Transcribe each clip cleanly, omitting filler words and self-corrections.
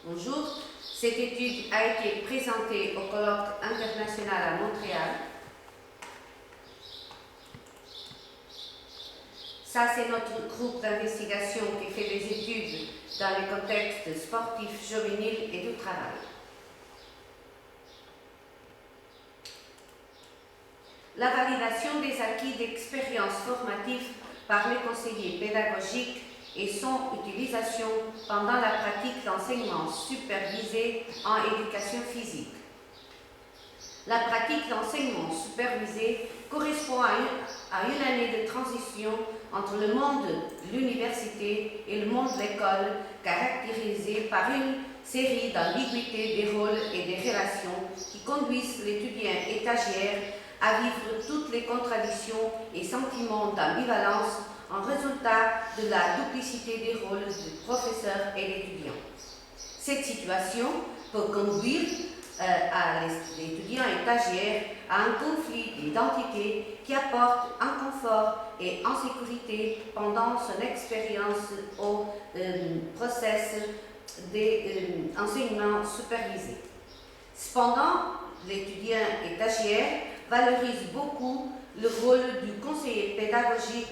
Bonjour. Cette étude a été présentée au colloque international à Montréal. Ça, c'est notre groupe d'investigation qui fait des études dans les contextes sportifs, juvéniles et du travail. La validation des acquis d'expériences formatives par les conseillers pédagogiques et son utilisation pendant la pratique d'enseignement supervisé en éducation physique. La pratique d'enseignement supervisé correspond à une année de transition entre le monde de l'université et le monde de l'école, caractérisée par une série d'ambiguïtés des rôles et des relations qui conduisent l'étudiant étagère à vivre toutes les contradictions et sentiments d'ambivalence en résultat de la duplicité des rôles du professeur et l'étudiant. Cette situation peut conduire à l'étudiant étagère à un conflit d'identité qui apporte inconfort et insécurité pendant son expérience au process d'enseignement supervisé. Cependant, l'étudiant étagère valorise beaucoup le rôle du conseiller pédagogique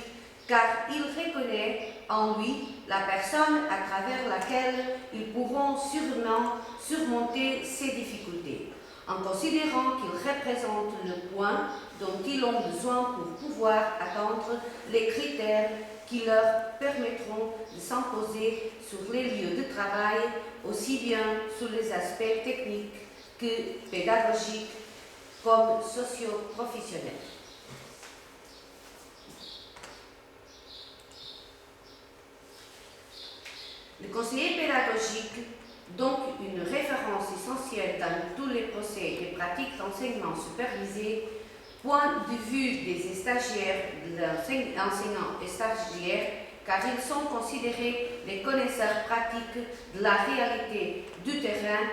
car il reconnaît en lui la personne à travers laquelle ils pourront sûrement surmonter ces difficultés, en considérant qu'il représente le point dont ils ont besoin pour pouvoir atteindre les critères qui leur permettront de s'imposer sur les lieux de travail, aussi bien sur les aspects techniques que pédagogiques comme socio-professionnels. Le conseiller pédagogique, donc une référence essentielle dans tous les procès et pratiques d'enseignement supervisé, point de vue des stagiaires, des enseignants et stagiaires, car ils sont considérés les connaisseurs pratiques de la réalité du terrain,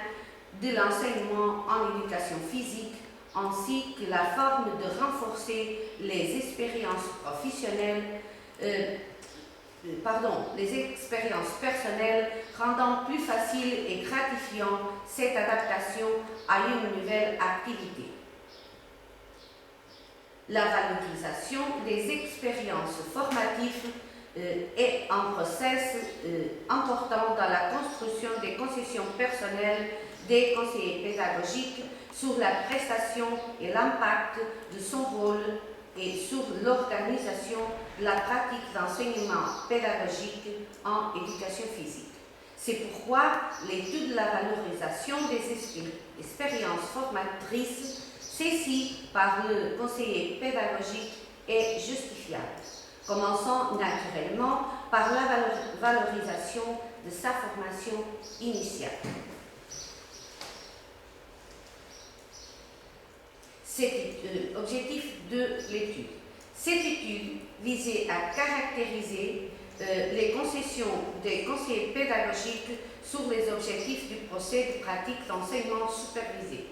de l'enseignement en éducation physique, ainsi que la forme de renforcer les expériences professionnelles, les expériences personnelles, rendant plus facile et gratifiant cette adaptation à une nouvelle activité. La valorisation des expériences formatives est un process important dans la construction des concessions personnelles des conseillers pédagogiques sur la prestation et l'impact de son rôle et sur l'organisation de la pratique d'enseignement pédagogique en éducation physique. C'est pourquoi l'étude de la valorisation des expériences formatrices saisie par le conseiller pédagogique est justifiable, commençant naturellement par la valorisation de sa formation initiale. C'est l'objectif de l'étude. Cette étude visait à caractériser les concessions des conseillers pédagogiques sur les objectifs du procès de pratique d'enseignement supervisé,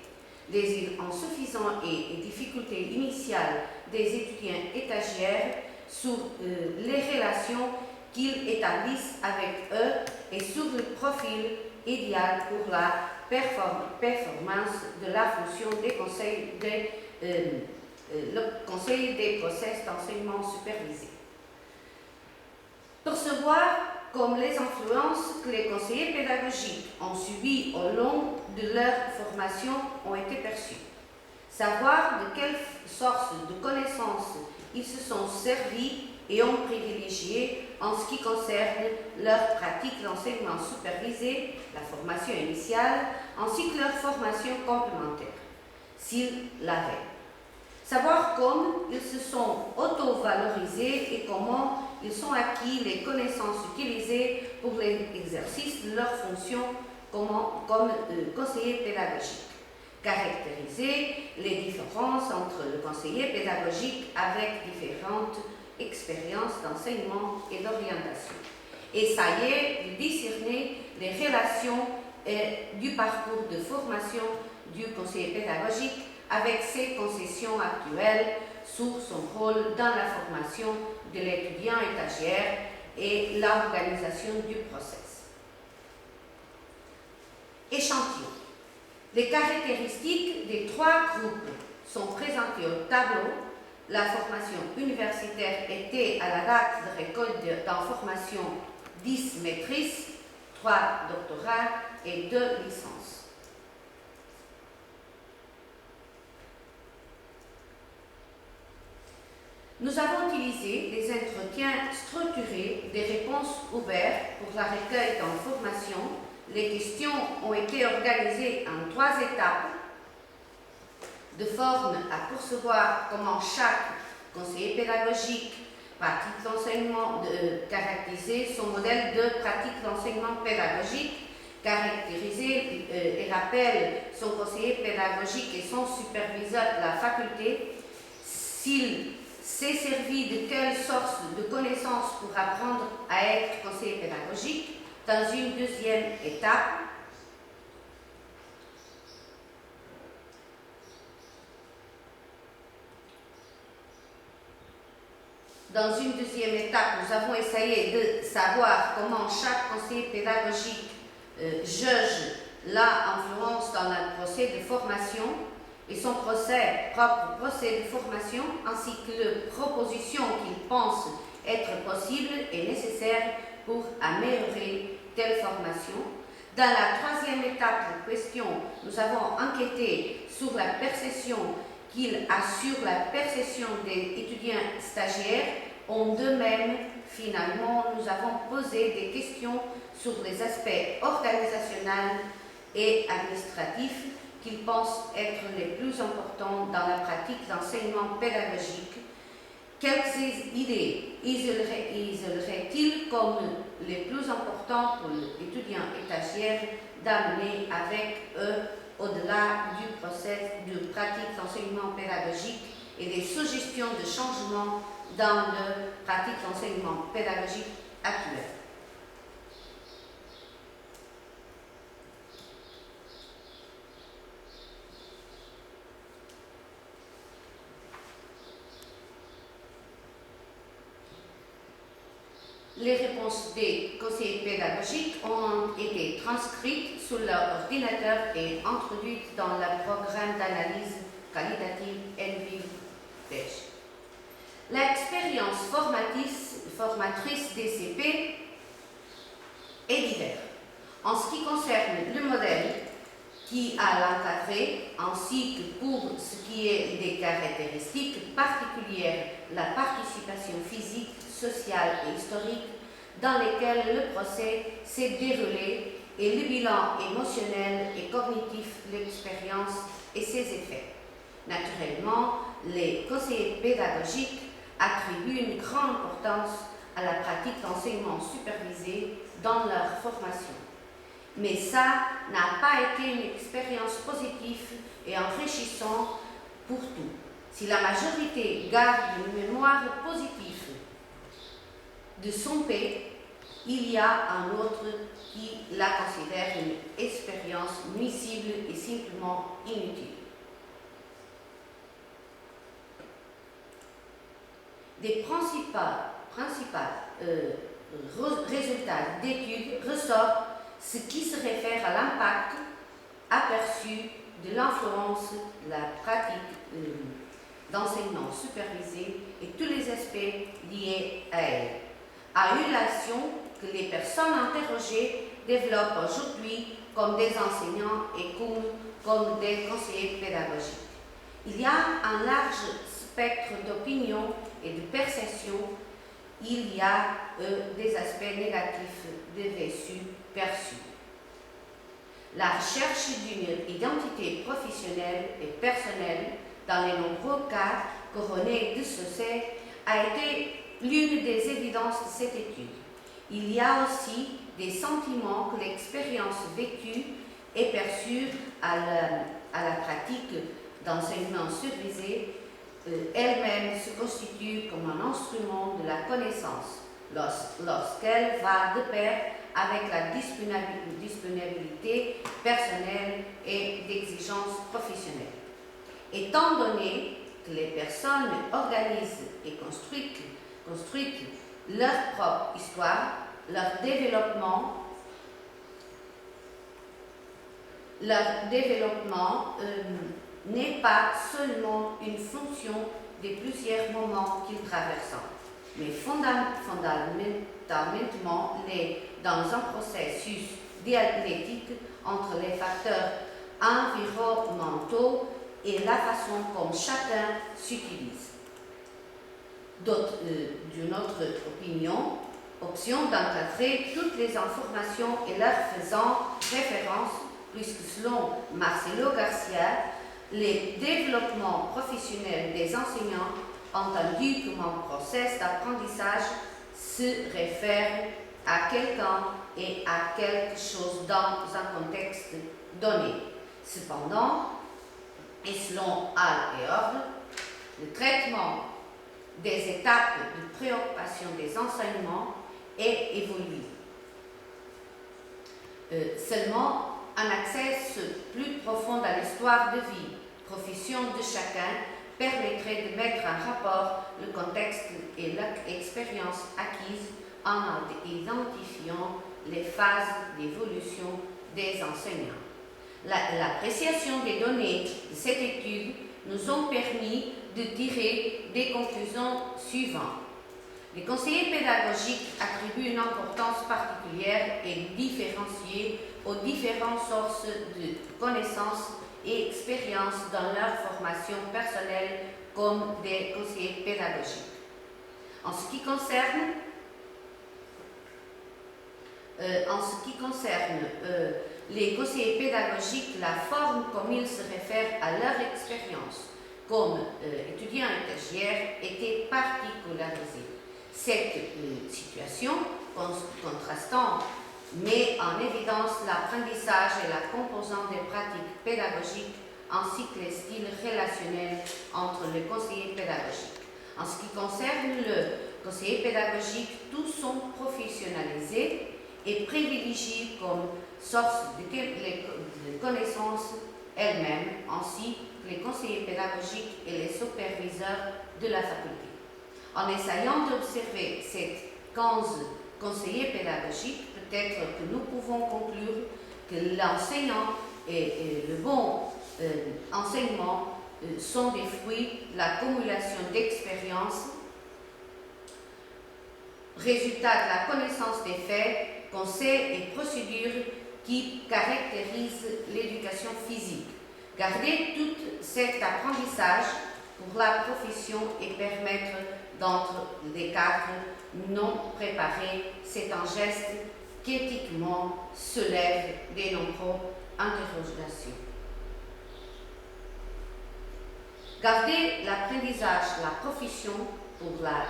les insuffisants et difficultés initiales des étudiants étagères sur les relations qu'ils établissent avec eux et sur le profil idéal pour la performance de la fonction des conseils le conseil des process d'enseignement supervisé. Percevoir comme les influences que les conseillers pédagogiques ont subies au long de leur formation ont été perçues. Savoir de quelle source de connaissances ils se sont servis et ont privilégié en ce qui concerne leur pratique d'enseignement supervisé, la formation initiale, ainsi que leur formation complémentaire, s'ils l'avaient. Savoir comment ils se sont auto-valorisés et comment ils ont acquis les connaissances utilisées pour l'exercice de leur fonction comme conseiller pédagogique. Caractériser les différences entre le conseiller pédagogique avec différentes expériences d'enseignement et d'orientation. Essayer de discerner les relations du parcours de formation du conseiller pédagogique avec ses concessions actuelles sur son rôle dans la formation de l'étudiant étagère et l'organisation du process. échantillon. Les caractéristiques des 3 groupes sont présentées au tableau. La formation universitaire était à la date de récolte dans formation 10 maîtrises, 3 doctorats et 2 licences. Nous avons utilisé des entretiens structurés, des réponses ouvertes pour la recueil d'informations. Les questions ont été organisées en 3 étapes, de forme à percevoir comment chaque conseiller pédagogique pratique l'enseignement, caractériser son modèle de pratique d'enseignement pédagogique, caractériser et rappelle son conseiller pédagogique et son superviseur de la faculté, s'il s'est servi de quelle source de connaissances pour apprendre à être conseiller pédagogique. Dans une deuxième étape, nous avons essayé de savoir comment chaque conseiller pédagogique juge l'influence dans le procès de formation et son propre procès de formation, ainsi que les propositions qu'il pense être possibles et nécessaires pour améliorer telle formation. Dans la 3e étape de question, nous avons enquêté sur la perception qu'il a sur la perception des étudiants stagiaires. En d'eux-mêmes, finalement, nous avons posé des questions sur les aspects organisationnels et administratifs qu'ils pensent être les plus importants dans la pratique d'enseignement pédagogique. Quelques idées isoleraient-ils comme les plus importantes pour l'étudiant et stagiaire d'amener avec eux au-delà du process de pratique d'enseignement pédagogique et des suggestions de changement dans la pratique d'enseignement pédagogique actuelle. Les réponses des conseillers pédagogiques ont été transcrites sur leur ordinateur et introduites dans le programme d'analyse qualitative NVIDIA. L'expérience formatrice des CP est diverse. En ce qui concerne le modèle qui a l'encadré, ainsi que pour ce qui est des caractéristiques particulières, la participation physique, sociale et historique dans lesquelles le procès s'est déroulé et le bilan émotionnel et cognitif de l'expérience et ses effets. Naturellement, les conseillers pédagogiques attribuent une grande importance à la pratique d'enseignement supervisé dans leur formation. Mais ça n'a pas été une expérience positive et enrichissante pour tous. Si la majorité garde une mémoire positive de son pays, il y a un autre qui la considère une expérience nuisible et simplement inutile. Des principaux résultats d'études ressortent ce qui se réfère à l'impact aperçu de l'influence de la pratique d'enseignement supervisé et tous les aspects liés à elle, à une relation que les personnes interrogées développent aujourd'hui comme des enseignants et comme des conseillers pédagogiques. Il y a un large spectre d'opinions et de perceptions. Il y a des aspects négatifs perçus. La recherche d'une identité professionnelle et personnelle dans les nombreux cas couronnés de succès a été l'une des évidences de cette étude. Il y a aussi des sentiments que l'expérience vécue et perçue à la pratique d'enseignement supervisé elle-même se constitue comme un instrument de la connaissance lorsqu'elle va de pair avec la disponibilité personnelle et d'exigences professionnelles. Étant donné que les personnes organisent et construisent leur propre histoire, leur développement leur développement n'est pas seulement une fonction des plusieurs moments qu'ils traversent, mais fondamentalement dans un processus dialectique entre les facteurs environnementaux et la façon comme chacun s'utilise. D'une autre option d'encadrer toutes les informations et leur faisant référence, puisque selon Marcelo Garcia, les développements professionnels des enseignants, entendus comme un processus d'apprentissage, se réfèrent à quelqu'un et à quelque chose dans un contexte donné. Cependant, et selon Hall et Orle, le traitement des étapes de préoccupation des enseignements est évolué. Seulement, un accès plus profond à l'histoire de vie, profession de chacun, permettrait de mettre en rapport le contexte et l'expérience acquise en identifiant les phases d'évolution des enseignants. L'appréciation des données de cette étude nous ont permis de tirer des conclusions suivantes. Les conseillers pédagogiques attribuent une importance particulière et différenciée aux différentes sources de connaissances et expériences dans leur formation personnelle comme des conseillers pédagogiques. En ce qui concerne les conseillers pédagogiques, la forme comme ils se réfèrent à leur expérience comme étudiants et stagiaires était particularisée. Cette situation contrastant met en évidence l'apprentissage et la composante des pratiques pédagogiques ainsi que les styles relationnels entre les conseillers pédagogiques. En ce qui concerne le conseiller pédagogique, tous sont professionnalisés et privilégiés comme source de connaissances elles-mêmes, ainsi que les conseillers pédagogiques et les superviseurs de la faculté. En essayant d'observer ces 15 conseillers pédagogiques, peut-être que nous pouvons conclure que l'enseignant et le bon enseignement sont des fruits de l'accumulation d'expériences, résultat de la connaissance des faits, conseils et procédures qui caractérisent l'éducation physique. Garder tout cet apprentissage pour la profession et permettre d'entre des cadres non préparés, c'est un geste qui éthiquement soulève de nombreuses interrogations. Garder l'apprentissage, la profession pour la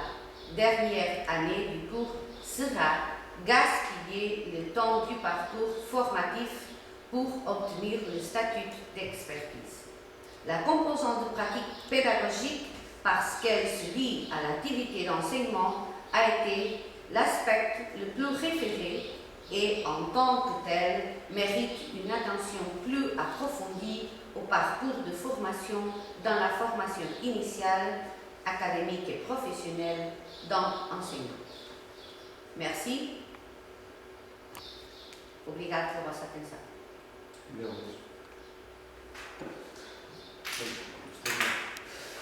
dernière année du cours sera gaspiller le temps du parcours formatif pour obtenir le statut d'expertise. La composante de pratique pédagogique, parce qu'elle se lie à l'activité d'enseignement, a été l'aspect le plus référé et en tant que tel mérite une attention plus approfondie au parcours de formation dans la formation initiale, académique et professionnelle d'enseignants. Merci. Obrigado por vossa atenção.